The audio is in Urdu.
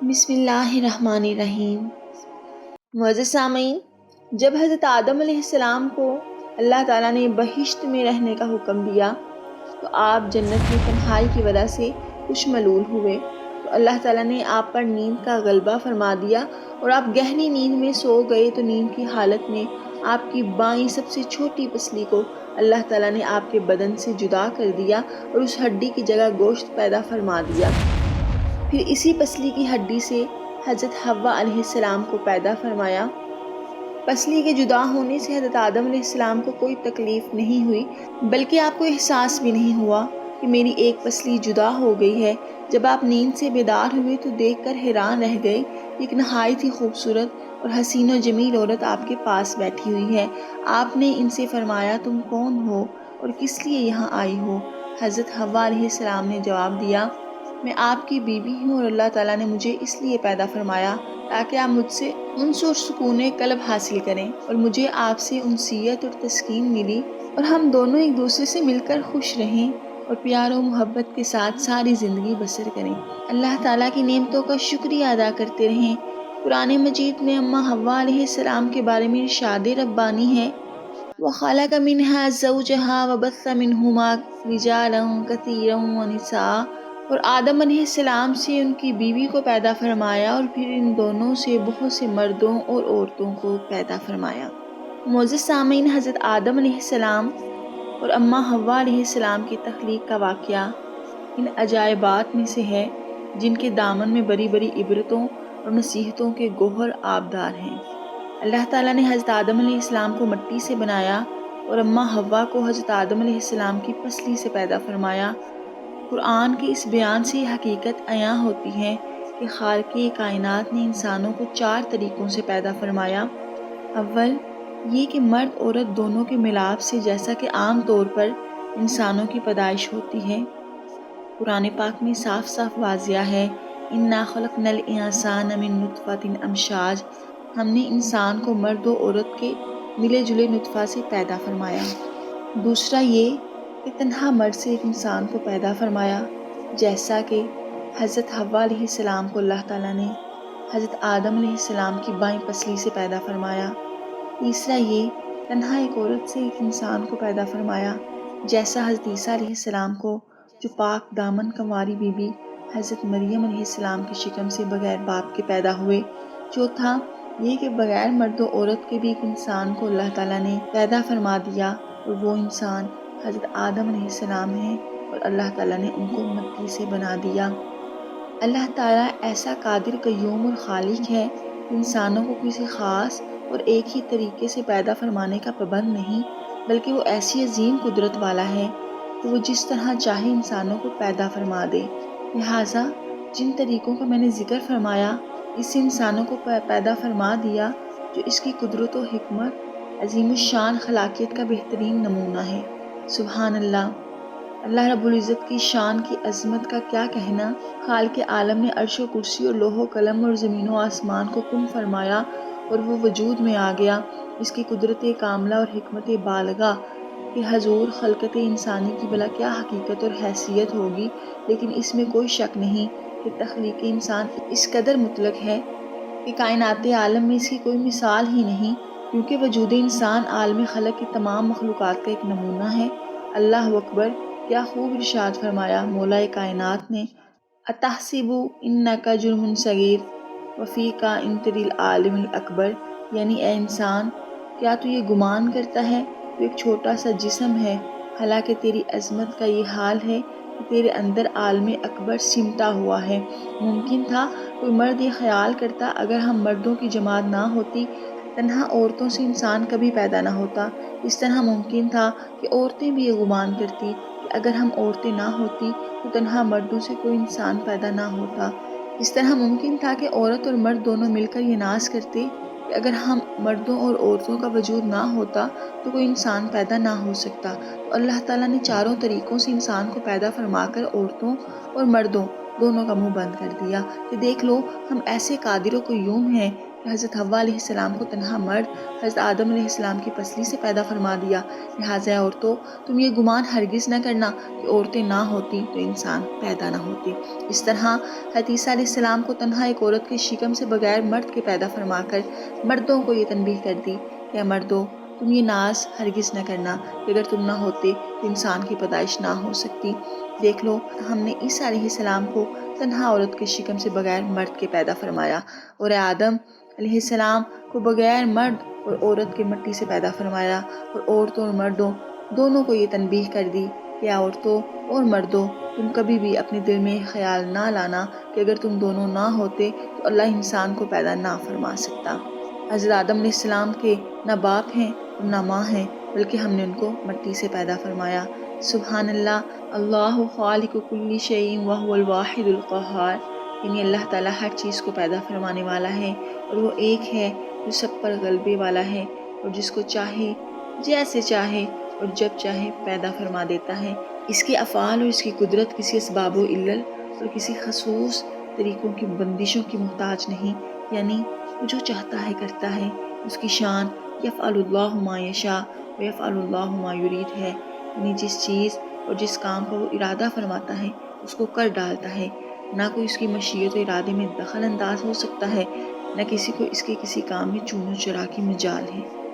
بسم اللہ الرحمن الرحیم۔ معزز سامعین، جب حضرت آدم علیہ السلام کو اللہ تعالیٰ نے بہشت میں رہنے کا حکم دیا تو آپ جنت میں تنہائی کی وجہ سے کچھ ملول ہوئے، تو اللہ تعالیٰ نے آپ پر نیند کا غلبہ فرما دیا اور آپ گہری نیند میں سو گئے۔ تو نیند کی حالت میں آپ کی بائیں سب سے چھوٹی پسلی کو اللہ تعالیٰ نے آپ کے بدن سے جدا کر دیا اور اس ہڈی کی جگہ گوشت پیدا فرما دیا۔ پھر اسی پسلی کی ہڈی سے حضرت حوا علیہ السلام کو پیدا فرمایا۔ پسلی کے جدا ہونے سے حضرت آدم علیہ السلام کو کوئی تکلیف نہیں ہوئی، بلکہ آپ کو احساس بھی نہیں ہوا کہ میری ایک پسلی جدا ہو گئی ہے۔ جب آپ نیند سے بیدار ہوئے تو دیکھ کر حیران رہ گئے، ایک نہایت ہی خوبصورت اور حسین و جمیل عورت آپ کے پاس بیٹھی ہوئی ہے۔ آپ نے ان سے فرمایا، تم کون ہو اور کس لیے یہاں آئی ہو؟ حضرت حوا علیہ السلام نے جواب دیا، میں آپ کی بیوی ہوں اور اللہ تعالیٰ نے مجھے اس لیے پیدا فرمایا تاکہ آپ مجھ سے انس اور سکون قلب حاصل کریں، اور مجھے آپ سے انسیت اور تسکین ملی اور ہم دونوں ایک دوسرے سے مل کر خوش رہیں اور پیار و محبت کے ساتھ ساری زندگی بسر کریں، اللہ تعالیٰ کی نعمتوں کا شکریہ ادا کرتے رہیں۔ قرآن مجید میں اماں حوا علیہ السلام کے بارے میں ارشاد ربانی ہے، وَخَلَقَ مِنْهَا زَوْجَهَا وَبَثَّ مِنْهُمَا رِجَالًا كَثِيرًا وَنِسَاءً، اور آدم علیہ السلام سے ان کی بیوی کو پیدا فرمایا اور پھر ان دونوں سے بہت سے مردوں اور عورتوں کو پیدا فرمایا۔ معزز سامعین، حضرت آدم علیہ السلام اور اماں حوا علیہ السلام کی تخلیق کا واقعہ ان عجائبات میں سے ہے جن کے دامن میں بڑی بڑی عبرتوں اور نصیحتوں کے گوہر آبدار ہیں۔ اللہ تعالیٰ نے حضرت آدم علیہ السلام کو مٹی سے بنایا اور اماں حوا کو حضرت آدم علیہ السلام کی پسلی سے پیدا فرمایا۔ قرآن کے اس بیان سے یہ حقیقت عیاں ہوتی ہے کہ خالق کائنات نے انسانوں کو 4 طریقوں سے پیدا فرمایا۔ اول یہ کہ مرد عورت دونوں کے ملاپ سے، جیسا کہ عام طور پر انسانوں کی پیدائش ہوتی ہے، قرآن پاک میں صاف صاف واضح ہے، اِنَّا خَلَقْنَا الْإِنسَانَ مِن نُطْفَةٍ أَمْشَاجٍ، ہم نے انسان کو مرد و عورت کے ملے جلے نطفہ سے پیدا فرمایا۔ دوسرا یہ کہ تنہا مرد سے ایک انسان کو پیدا فرمایا، جیسا کہ حضرت حوا علیہ السلام کو اللہ تعالیٰ نے حضرت آدم علیہ السلام کی بائیں پسلی سے پیدا فرمایا۔ تیسرا یہ تنہا ایک عورت سے ایک انسان کو پیدا فرمایا، جیسا حضرت عیسیٰ علیہ السلام کو، جو پاک دامن کنواری بی بی حضرت مریم علیہ السلام کی شکم سے بغیر باپ کے پیدا ہوئے۔ چوتھا یہ کہ بغیر مرد و عورت کے بھی ایک انسان کو اللہ تعالیٰ نے پیدا فرما دیا، اور وہ انسان حضرت آدم علیہ السلام ہیں، اور اللہ تعالیٰ نے ان کو مٹی سے بنا دیا۔ اللہ تعالیٰ ایسا قادر قیوم اور خالق ہے کہ انسانوں کو کسی خاص اور ایک ہی طریقے سے پیدا فرمانے کا پابند نہیں، بلکہ وہ ایسی عظیم قدرت والا ہے کہ وہ جس طرح چاہے انسانوں کو پیدا فرما دے۔ لہٰذا جن طریقوں کا میں نے ذکر فرمایا، اس سے انسانوں کو پیدا فرما دیا، جو اس کی قدرت و حکمت عظیم الشان خلاقیت کا بہترین نمونہ ہے۔ سبحان اللہ، اللہ رب العزت کی شان کی عظمت کا کیا کہنا۔ خالق عالم نے عرش و کرسی اور لوح و قلم اور زمین و آسمان کو کن فرمایا اور وہ وجود میں آ گیا۔ اس کی قدرت کاملہ اور حکمت بالغہ کہ حضور خلقت انسانی کی بلا کیا حقیقت اور حیثیت ہوگی، لیکن اس میں کوئی شک نہیں کہ تخلیق انسان اس قدر مطلق ہے کہ کائنات عالم میں اس کی کوئی مثال ہی نہیں، کیونکہ وجود انسان عالم خلق کی تمام مخلوقات کا ایک نمونہ ہے۔ اللہ اکبر، کیا خوب ارشاد فرمایا مولا کائنات نے، اَتَحْسَبُ إِنَّكَ جُرْمٌ صَغِيرٌ وَفِيكَ أَنْتَ الْعَالِمُ الْأَكْبَرُ، یعنی اے انسان، کیا تو یہ گمان کرتا ہے تو ایک چھوٹا سا جسم ہے، حالانکہ تیری عظمت کا یہ حال ہے کہ تیرے اندر عالم اکبر سمٹا ہوا ہے۔ ممکن تھا کوئی مرد یہ خیال کرتا اگر ہم مردوں کی جماعت نہ ہوتی، تنہا عورتوں سے انسان کبھی پیدا نہ ہوتا۔ اس طرح ممکن تھا کہ عورتیں بھی یہ گمان کرتی کہ اگر ہم عورتیں نہ ہوتی تو تنہا مردوں سے کوئی انسان پیدا نہ ہوتا۔ اس طرح ممکن تھا کہ عورت اور مرد دونوں مل کر یہ ناز کرتے کہ اگر ہم مردوں اور عورتوں کا وجود نہ ہوتا تو کوئی انسان پیدا نہ ہو سکتا۔ تو اللہ تعالیٰ نے چاروں طریقوں سے انسان کو پیدا فرما کر عورتوں اور مردوں دونوں کا منہ بند کر دیا کہ دیکھ لو، ہم ایسے قادر و قیوم ہیں کہ حضرت حوا علیہ السلام کو تنہا مرد حضرت آدم علیہ السلام کی پسلی سے پیدا فرما دیا، لہٰذا عورتوں تم یہ گمان ہرگز نہ کرنا کہ عورتیں نہ ہوتی تو انسان پیدا نہ ہوتے۔ اس طرح حضرت عیسیٰ علیہ السلام کو تنہا ایک عورت کے شکم سے بغیر مرد کے پیدا فرما کر مردوں کو یہ تنبیہ کر دی کہ اے مردوں تم یہ ناز ہرگز نہ کرنا کہ اگر تم نہ ہوتے تو انسان کی پیدائش نہ ہو سکتی۔ دیکھ لو ہم نے عیسیٰ علیہ السلام کو تنہا عورت کے شکم سے بغیر مرد کے پیدا فرمایا، اور آدم علیہ السلام کو بغیر مرد اور عورت کے مٹی سے پیدا فرمایا، اور عورتوں اور مردوں دونوں کو یہ تنبیہ کر دی کہ عورتوں اور مردوں تم کبھی بھی اپنے دل میں خیال نہ لانا کہ اگر تم دونوں نہ ہوتے تو اللہ انسان کو پیدا نہ فرما سکتا۔ حضرت آدم علیہ السلام کے نہ باپ ہیں اور نہ ماں ہیں، بلکہ ہم نے ان کو مٹی سے پیدا فرمایا۔ سبحان اللہ، اللہ خالق کل شیء وہو الواحد القہار، یعنی اللہ تعالیٰ ہر چیز کو پیدا فرمانے والا ہے اور وہ ایک ہے جو سب پر غلبے والا ہے، اور جس کو چاہے جیسے چاہے اور جب چاہے پیدا فرما دیتا ہے۔ اس کے افعال اور اس کی قدرت کسی اسباب و علل اور کسی خصوص طریقوں کی بندشوں کی محتاج نہیں، یعنی وہ جو چاہتا ہے کرتا ہے۔ اس کی شان یفعل اللہ ما یشاء و یفعل اللہ ما یرید ہے، یعنی جس چیز اور جس کام کا وہ ارادہ فرماتا ہے اس کو کر ڈالتا ہے۔ نہ کوئی اس کی مشیت و ارادے میں دخل انداز ہو سکتا ہے، نہ کسی کو اس کے کسی کام میں چون و چرا کی مجال ہے۔